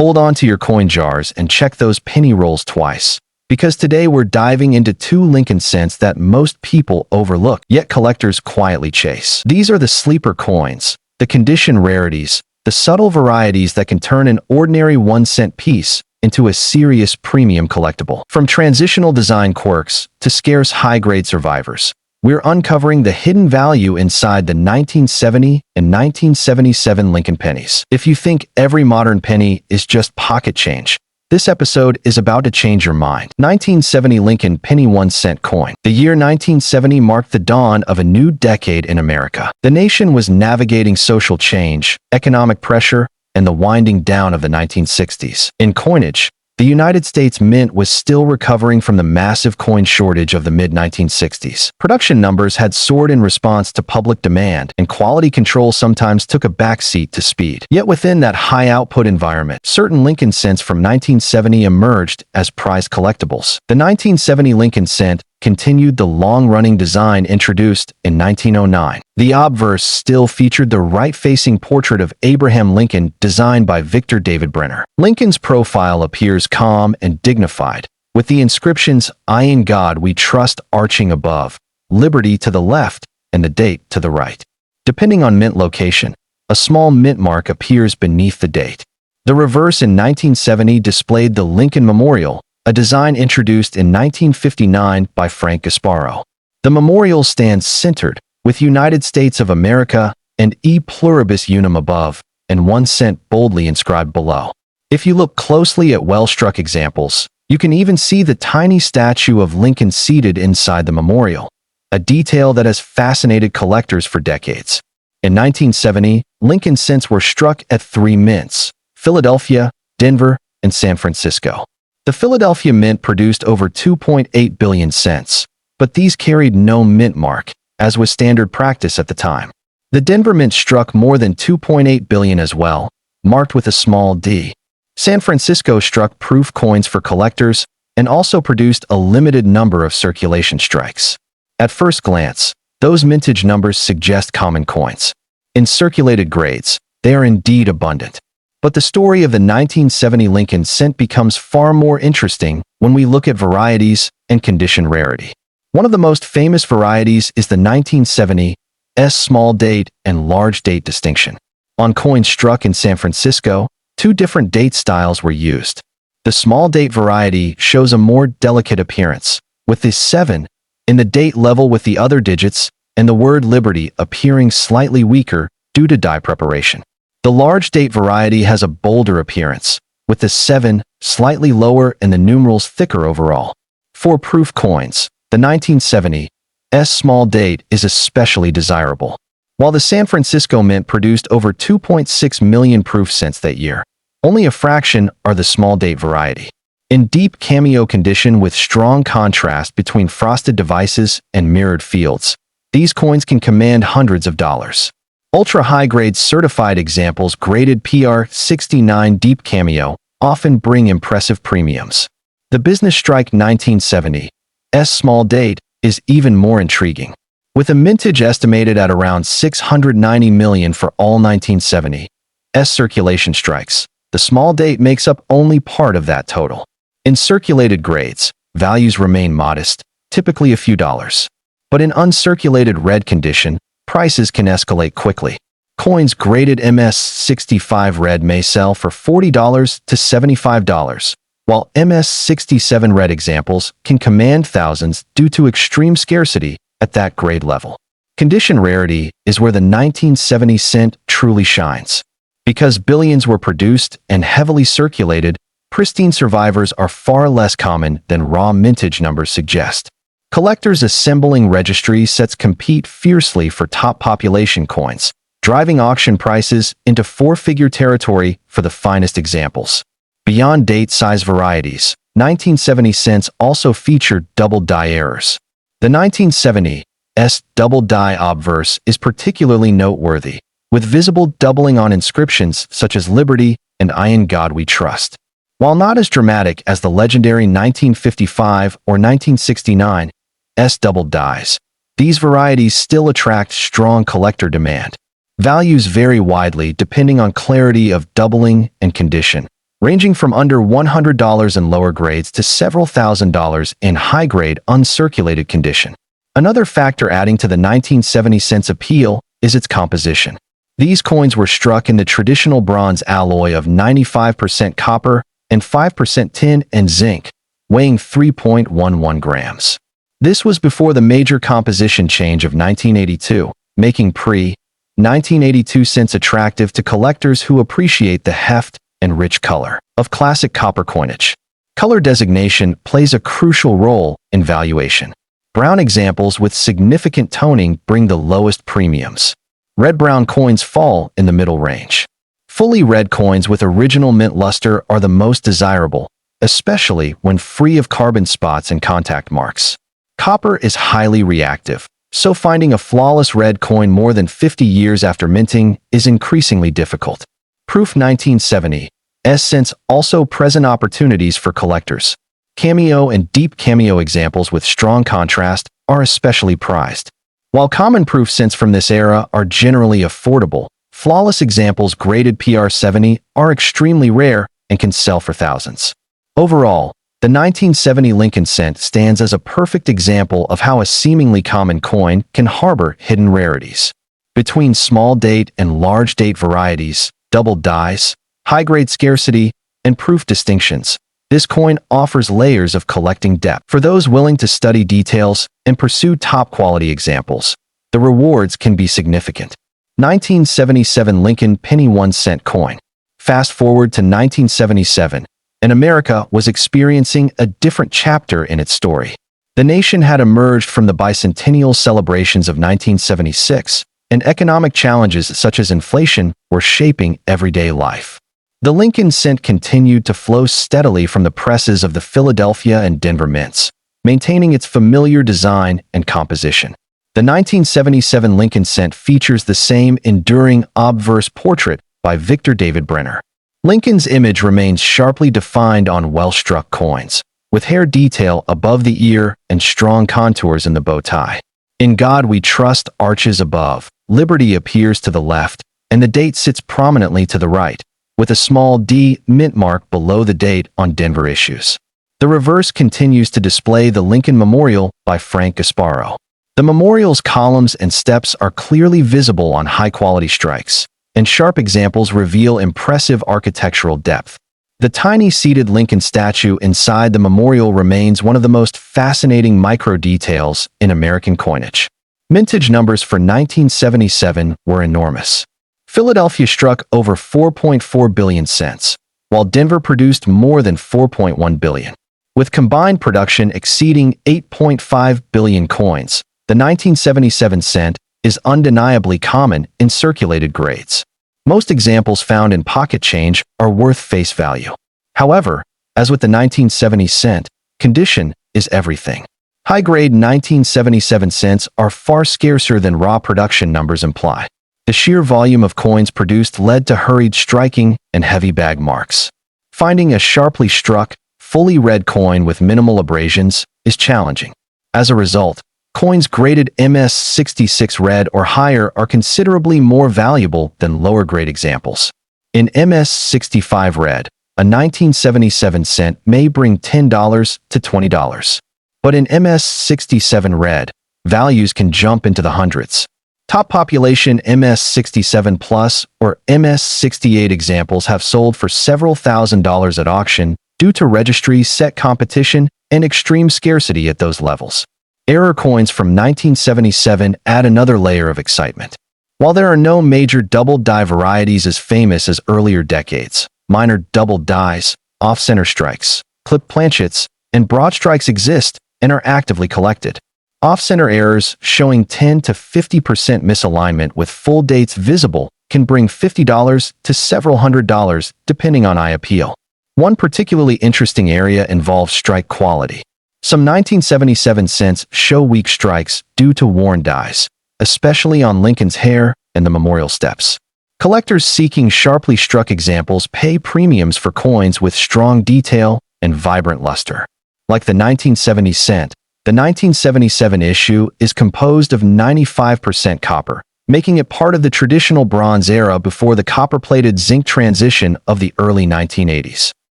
Hold on to your coin jars and check those penny rolls twice, because today we're diving into two Lincoln cents that most people overlook, yet collectors quietly chase. These are the sleeper coins, the condition rarities, the subtle varieties that can turn an ordinary 1-cent piece into a serious premium collectible. From transitional design quirks to scarce high-grade survivors, we're uncovering the hidden value inside the 1970 and 1977 Lincoln pennies. If you think every modern penny is just pocket change, this episode is about to change your mind. 1970 Lincoln penny 1-cent coin. The year 1970 marked the dawn of a new decade in America. The nation was navigating social change, economic pressure, and the winding down of the 1960s. In coinage, the United States Mint was still recovering from the massive coin shortage of the mid-1960s. Production numbers had soared in response to public demand, and quality control sometimes took a backseat to speed. Yet within that high-output environment, certain Lincoln cents from 1970 emerged as prized collectibles. The 1970 Lincoln cent continued the long-running design introduced in 1909. The obverse still featured the right-facing portrait of Abraham Lincoln designed by Victor David Brenner. Lincoln's profile appears calm and dignified, with the inscriptions "I in God we trust" arching above, "Liberty" to the left, and the date to the right. Depending on mint location, a small mint mark appears beneath the date. The reverse in 1970 displayed the Lincoln Memorial, a design introduced in 1959 by Frank Gasparo. The memorial stands centered, with United States of America and E pluribus unum above, and 1 cent boldly inscribed below. If you look closely at well-struck examples, you can even see the tiny statue of Lincoln seated inside the memorial, a detail that has fascinated collectors for decades. In 1970, Lincoln cents were struck at 3 mints: Philadelphia, Denver, and San Francisco. The Philadelphia Mint produced over 2.8 billion cents, but these carried no mint mark, as was standard practice at the time. The Denver Mint struck more than 2.8 billion as well, marked with a small d. San Francisco struck proof coins for collectors and also produced a limited number of circulation strikes. At first glance, those mintage numbers suggest common coins. In circulated grades, they are indeed abundant. But the story of the 1970 Lincoln cent becomes far more interesting when we look at varieties and condition rarity. One of the most famous varieties is the 1970 S small date and large date distinction. On coins struck in San Francisco, 2 different date styles were used. The small date variety shows a more delicate appearance, with the 7 in the date level with the other digits, and the word Liberty appearing slightly weaker due to die preparation. The large date variety has a bolder appearance, with the 7 slightly lower and the numerals thicker overall. For proof coins, the 1970 S small date is especially desirable. While the San Francisco Mint produced over 2.6 million proof cents that year, only a fraction are the small date variety. In deep cameo condition with strong contrast between frosted devices and mirrored fields, these coins can command hundreds of dollars. Ultra-high-grade certified examples graded PR69 deep cameo often bring impressive premiums. The Business Strike 1970 S small date is even more intriguing. With a mintage estimated at around 690 million for all 1970 S circulation strikes, the small date makes up only part of that total. In circulated grades, values remain modest, typically a few dollars. But in uncirculated red condition, prices can escalate quickly. Coins graded MS65 red may sell for $40 to $75, while MS67 red examples can command thousands due to extreme scarcity at that grade level. Condition rarity is where the 1970 cent truly shines. Because billions were produced and heavily circulated, pristine survivors are far less common than raw mintage numbers suggest. Collectors assembling registry sets compete fiercely for top population coins, driving auction prices into 4-figure territory for the finest examples. Beyond date-size varieties, 1970 cents also featured double die errors. The 1970 S double die obverse is particularly noteworthy, with visible doubling on inscriptions such as Liberty and I in God we trust. While not as dramatic as the legendary 1955 or 1969 S double dies, these varieties still attract strong collector demand. Values vary widely depending on clarity of doubling and condition, ranging from under $100 in lower grades to several $1,000s in high-grade uncirculated condition. Another factor adding to the 1970 cents appeal is its composition. These coins were struck in the traditional bronze alloy of 95% copper and 5% tin and zinc, weighing 3.11 grams. This was before the major composition change of 1982, making pre-1982 cents attractive to collectors who appreciate the heft and rich color of classic copper coinage. Color designation plays a crucial role in valuation. Brown examples with significant toning bring the lowest premiums. Red-brown coins fall in the middle range. Fully red coins with original mint luster are the most desirable, especially when free of carbon spots and contact marks. Copper is highly reactive, so finding a flawless red coin more than 50 years after minting is increasingly difficult. Proof 1970 cents also present opportunities for collectors. Cameo and deep cameo examples with strong contrast are especially prized. While common proof cents from this era are generally affordable, flawless examples graded PR70 are extremely rare and can sell for thousands. Overall, the 1970 Lincoln cent stands as a perfect example of how a seemingly common coin can harbor hidden rarities. Between small date and large date varieties, double dies, high-grade scarcity, and proof distinctions, this coin offers layers of collecting depth. For those willing to study details and pursue top-quality examples, the rewards can be significant. 1977 Lincoln Penny 1 cent coin. Fast forward to 1977, and America was experiencing a different chapter in its story. The nation had emerged from the bicentennial celebrations of 1976, and economic challenges such as inflation were shaping everyday life. The Lincoln cent continued to flow steadily from the presses of the Philadelphia and Denver mints, maintaining its familiar design and composition. The 1977 Lincoln cent features the same enduring obverse portrait by Victor David Brenner. Lincoln's image remains sharply defined on well-struck coins, with hair detail above the ear and strong contours in the bow tie. In God We Trust arches above, Liberty appears to the left, and the date sits prominently to the right, with a small D mint mark below the date on Denver issues. The reverse continues to display the Lincoln Memorial by Frank Gasparo. The memorial's columns and steps are clearly visible on high-quality strikes, and sharp examples reveal impressive architectural depth. The tiny seated Lincoln statue inside the memorial remains one of the most fascinating micro-details in American coinage. Mintage numbers for 1977 were enormous. Philadelphia struck over 4.4 billion cents, while Denver produced more than 4.1 billion. With combined production exceeding 8.5 billion coins, the 1977 cent is undeniably common in circulated grades. Most examples found in pocket change are worth face value. However, as with the 1970 cent, condition is everything. High-grade 1977 cents are far scarcer than raw production numbers imply. The sheer volume of coins produced led to hurried striking and heavy bag marks. Finding a sharply struck, fully red coin with minimal abrasions is challenging. As a result, coins graded MS66 red or higher are considerably more valuable than lower-grade examples. In MS65 red, a 1977 cent may bring $10 to $20. But in MS67 red, values can jump into the hundreds. Top population MS67 Plus or MS68 examples have sold for several $1,000s at auction due to registry set competition and extreme scarcity at those levels. Error coins from 1977 add another layer of excitement. While there are no major double die varieties as famous as earlier decades, minor double dies, off-center strikes, clip planchets, and broad strikes exist and are actively collected. Off-center errors showing 10 to 50% misalignment with full dates visible can bring $50 to several $100s depending on eye appeal. One particularly interesting area involves strike quality. Some 1977 cents show weak strikes due to worn dies, especially on Lincoln's hair and the memorial steps. Collectors seeking sharply struck examples pay premiums for coins with strong detail and vibrant luster. Like the 1970 cent, the 1977 issue is composed of 95% copper, making it part of the traditional Bronze era before the copper-plated zinc transition of the early 1980s.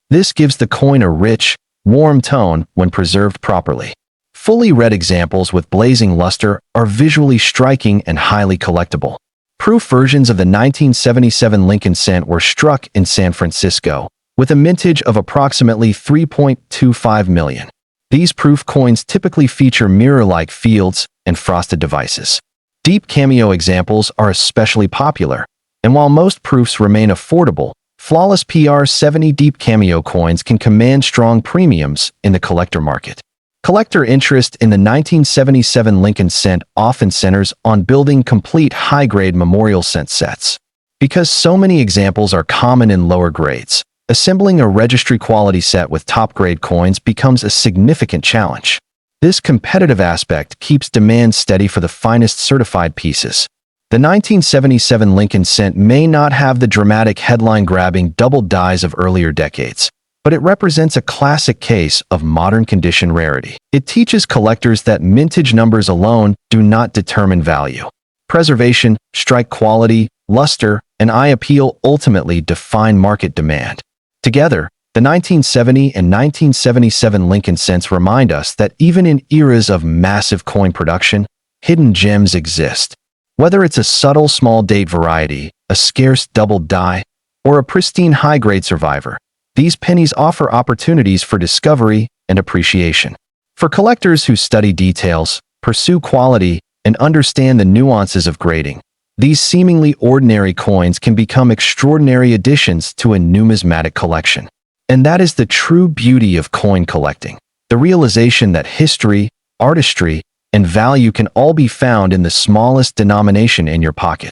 This gives the coin a rich, warm tone when preserved properly. Fully red examples with blazing luster are visually striking and highly collectible. Proof versions of the 1977 Lincoln cent were struck in San Francisco, with a mintage of approximately 3.25 million. These proof coins typically feature mirror-like fields and frosted devices. Deep cameo examples are especially popular, and while most proofs remain affordable, flawless PR70 deep cameo coins can command strong premiums in the collector market. Collector interest in the 1977 Lincoln cent often centers on building complete high-grade memorial cent sets. Because so many examples are common in lower grades, assembling a registry-quality set with top-grade coins becomes a significant challenge. This competitive aspect keeps demand steady for the finest certified pieces. The 1977 Lincoln cent may not have the dramatic headline-grabbing double dies of earlier decades, but it represents a classic case of modern condition rarity. It teaches collectors that mintage numbers alone do not determine value. Preservation, strike quality, luster, and eye appeal ultimately define market demand. Together, the 1970 and 1977 Lincoln cents remind us that even in eras of massive coin production, hidden gems exist. Whether it's a subtle small date variety, a scarce double die, or a pristine high-grade survivor, these pennies offer opportunities for discovery and appreciation. For collectors who study details, pursue quality, and understand the nuances of grading, these seemingly ordinary coins can become extraordinary additions to a numismatic collection. And that is the true beauty of coin collecting, the realization that history, artistry, and value can all be found in the smallest denomination in your pocket.